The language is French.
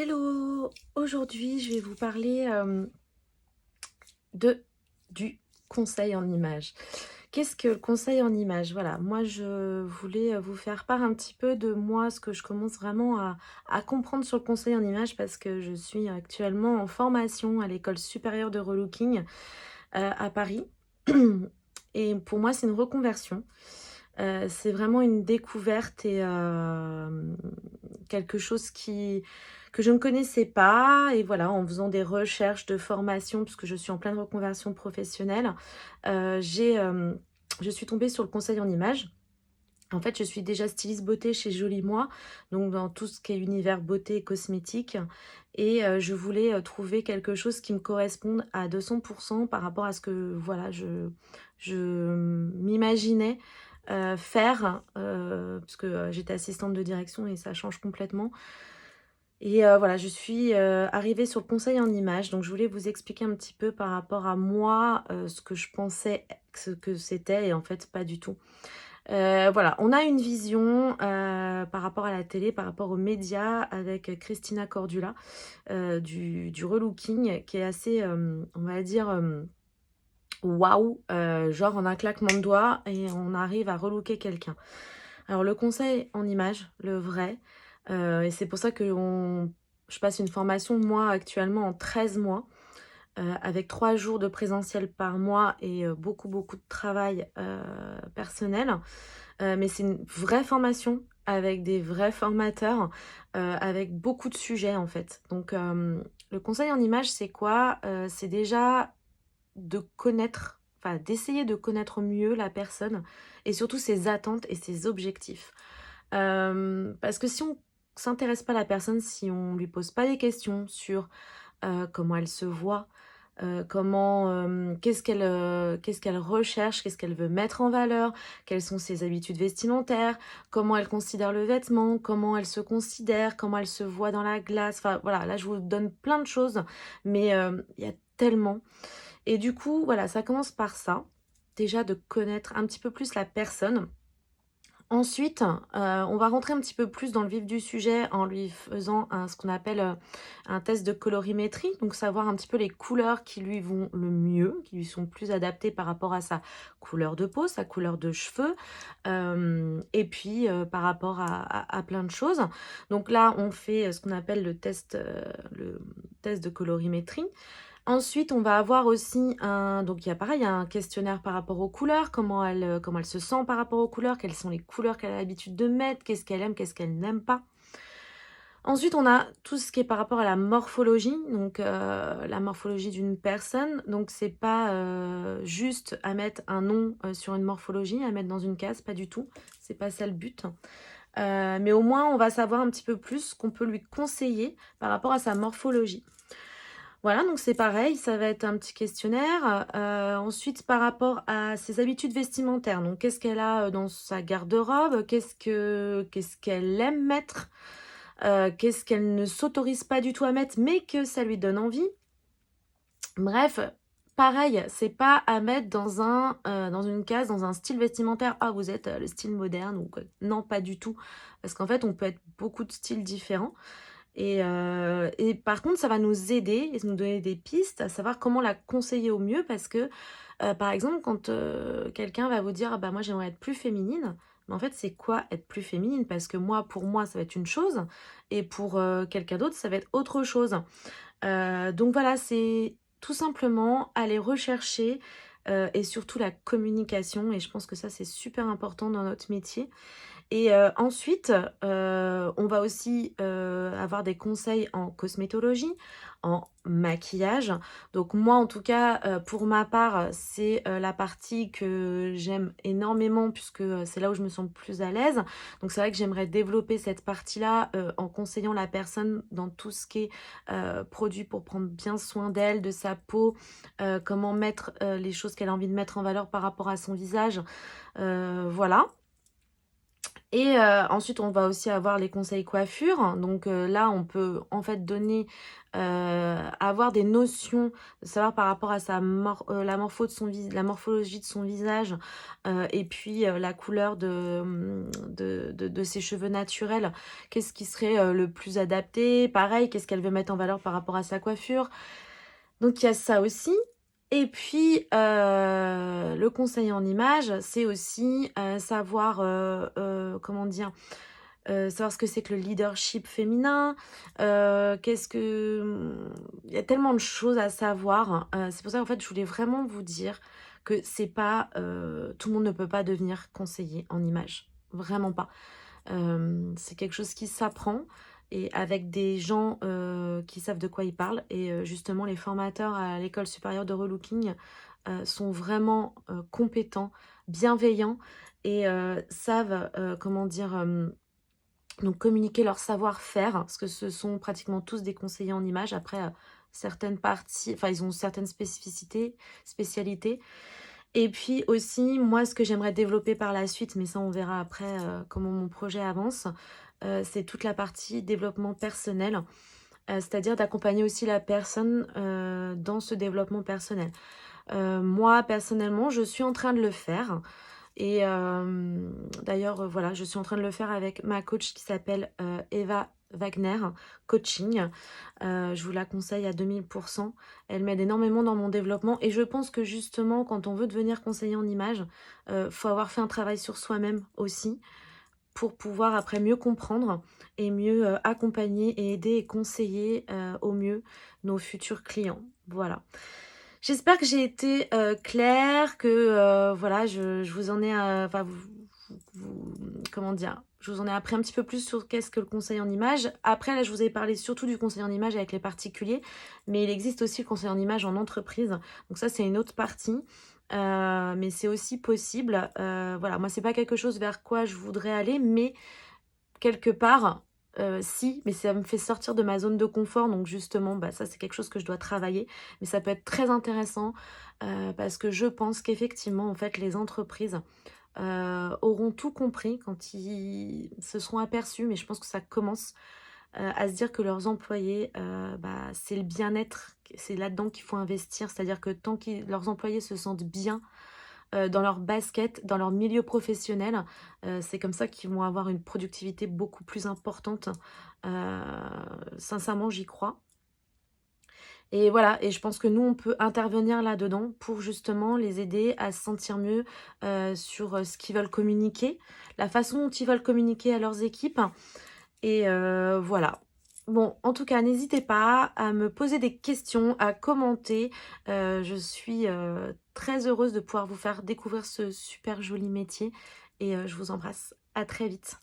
Hello! Aujourd'hui, je vais vous parler du conseil en images. Qu'est-ce que le conseil en images? Voilà, moi je voulais vous faire part un petit peu de moi, ce que je commence vraiment à comprendre sur le conseil en images parce que je suis actuellement en formation à l'école supérieure de relooking à Paris. Et pour moi, c'est une reconversion. C'est vraiment une découverte et quelque chose que je ne connaissais pas. Et voilà, en faisant des recherches de formation, puisque je suis en pleine reconversion professionnelle, je suis tombée sur le conseil en images. En fait, je suis déjà styliste beauté chez Jolie Moi, donc dans tout ce qui est univers beauté et cosmétique. Et je voulais trouver quelque chose qui me corresponde à 200% par rapport à ce que voilà, je m'imaginais faire, puisque j'étais assistante de direction et ça change complètement. Et voilà, je suis arrivée sur le conseil en images, donc je voulais vous expliquer un petit peu par rapport à moi ce que je pensais ce que c'était et en fait pas du tout. Voilà, on a une vision par rapport à la télé, par rapport aux médias avec Christina Cordula du relooking qui est assez, on va dire, waouh, genre en un claquement de doigts et on arrive à relooker quelqu'un. Alors le conseil en image, le vrai, et c'est pour ça que je passe une formation, moi, actuellement en 13 mois, avec 3 jours de présentiel par mois et beaucoup, beaucoup de travail personnel. Mais c'est une vraie formation avec des vrais formateurs, avec beaucoup de sujets en fait. Donc le conseil en image, c'est quoi? C'est déjà de connaître, enfin d'essayer de connaître mieux la personne et surtout ses attentes et ses objectifs. Parce que si on s'intéresse pas à la personne, si on lui pose pas des questions sur comment elle se voit, qu'est-ce qu'elle recherche, qu'est-ce qu'elle veut mettre en valeur, quelles sont ses habitudes vestimentaires, comment elle considère le vêtement, comment elle se considère, comment elle se voit dans la glace. Enfin voilà, là je vous donne plein de choses, mais il y a tellement. Et du coup, voilà, ça commence par ça. Déjà de connaître un petit peu plus la personne. Ensuite, on va rentrer un petit peu plus dans le vif du sujet en lui faisant ce qu'on appelle un test de colorimétrie. Donc savoir un petit peu les couleurs qui lui vont le mieux, qui lui sont plus adaptées par rapport à sa couleur de peau, sa couleur de cheveux, et puis par rapport à plein de choses. Donc là, on fait ce qu'on appelle le test de colorimétrie. Ensuite, on va avoir aussi donc il y a pareil, il y a un questionnaire par rapport aux couleurs, comment elle se sent par rapport aux couleurs, quelles sont les couleurs qu'elle a l'habitude de mettre, qu'est-ce qu'elle aime, qu'est-ce qu'elle n'aime pas. Ensuite, on a tout ce qui est par rapport à la morphologie, donc la morphologie d'une personne. Donc c'est pas juste à mettre un nom sur une morphologie, à mettre dans une case, pas du tout. C'est pas ça le but. Mais au moins, on va savoir un petit peu plus ce qu'on peut lui conseiller par rapport à sa morphologie. Voilà, donc c'est pareil, ça va être un petit questionnaire. Ensuite, par rapport à ses habitudes vestimentaires, donc qu'est-ce qu'elle a dans sa garde-robe, qu'est-ce qu'elle aime mettre, qu'est-ce qu'elle ne s'autorise pas du tout à mettre, mais que ça lui donne envie. Bref, pareil, c'est pas à mettre dans une case, dans un style vestimentaire. Ah, vous êtes le style moderne ou quoi. Non, pas du tout. Parce qu'en fait, on peut être beaucoup de styles différents. Et par contre, ça va nous aider et nous donner des pistes à savoir comment la conseiller au mieux parce que, par exemple, quand quelqu'un va vous dire: «Ah bah, moi, j'aimerais être plus féminine», mais en fait, c'est quoi être plus féminine? Parce que moi, pour moi, ça va être une chose et pour quelqu'un d'autre, ça va être autre chose. Donc voilà, c'est tout simplement aller rechercher et surtout la communication et je pense que ça, c'est super important dans notre métier. Et ensuite, on va aussi, avoir des conseils en cosmétologie, en maquillage. Donc moi, en tout cas, pour ma part, c'est, la partie que j'aime énormément puisque, c'est là où je me sens le plus à l'aise. Donc c'est vrai que j'aimerais développer cette partie-là, en conseillant la personne dans tout ce qui est, produits pour prendre bien soin d'elle, de sa peau, comment mettre, les choses qu'elle a envie de mettre en valeur par rapport à son visage, voilà. Et ensuite, on va aussi avoir les conseils coiffure. Donc là, on peut en fait donner, avoir des notions, de savoir par rapport à la la morphologie de son visage, et puis la couleur de ses cheveux naturels. Qu'est-ce qui serait le plus adapté? Pareil, qu'est-ce qu'elle veut mettre en valeur par rapport à sa coiffure? Donc il y a ça aussi. Et puis, le conseil en image, c'est aussi, savoir, comment dire? Savoir ce que c'est que le leadership féminin, qu'est-ce que, il y a tellement de choses à savoir, c'est pour ça, en fait, je voulais vraiment vous dire que c'est pas, tout le monde ne peut pas devenir conseiller en image, vraiment pas. C'est quelque chose qui s'apprend et avec des gens, qui savent de quoi ils parlent et justement les formateurs à l'École supérieure de relooking, sont vraiment, compétents, bienveillants et savent, comment dire? Donc communiquer leur savoir-faire, parce que ce sont pratiquement tous des conseillers en images. Après, certaines parties enfin ils ont certaines spécialités. Et puis aussi, moi, ce que j'aimerais développer par la suite, mais ça, on verra après, comment mon projet avance, c'est toute la partie développement personnel, c'est-à-dire d'accompagner aussi la personne, dans ce développement personnel. Moi, personnellement, je suis en train de le faire et d'ailleurs, voilà, je suis en train de le faire avec ma coach qui s'appelle, Eva Wagner Coaching. Je vous la conseille à 2000. Elle m'aide énormément dans mon développement et je pense que justement quand on veut devenir conseiller en images, faut avoir fait un travail sur soi-même aussi pour pouvoir après mieux comprendre et mieux, accompagner et aider et conseiller, au mieux nos futurs clients. Voilà. J'espère que j'ai été, claire, que, voilà, je vous en ai, enfin comment dire? Je vous en ai appris un petit peu plus sur qu'est-ce que le conseil en image. Après là, je vous ai parlé surtout du conseil en image avec les particuliers, mais il existe aussi le conseil en image en entreprise. Donc ça, c'est une autre partie, mais c'est aussi possible. Voilà, moi, c'est pas quelque chose vers quoi je voudrais aller, mais quelque part, si, mais ça me fait sortir de ma zone de confort, donc justement, bah, ça, c'est quelque chose que je dois travailler. Mais ça peut être très intéressant, parce que je pense qu'effectivement, en fait, les entreprises, auront tout compris quand ils se seront aperçus, mais je pense que ça commence, à se dire que leurs employés, bah, c'est le bien-être, c'est là-dedans qu'il faut investir. C'est-à-dire que tant que leurs employés se sentent bien, dans leur basket, dans leur milieu professionnel. C'est comme ça qu'ils vont avoir une productivité beaucoup plus importante. Heu, Sincèrement, j'y crois et voilà et je pense que nous, on peut intervenir là-dedans pour justement les aider à se sentir mieux, sur, ce qu'ils veulent communiquer, la façon dont ils veulent communiquer à leurs équipes et voilà. Bon, en tout cas, n'hésitez pas à me poser des questions, à commenter. Je suis, très heureuse de pouvoir vous faire découvrir ce super joli métier et je vous embrasse. À très vite.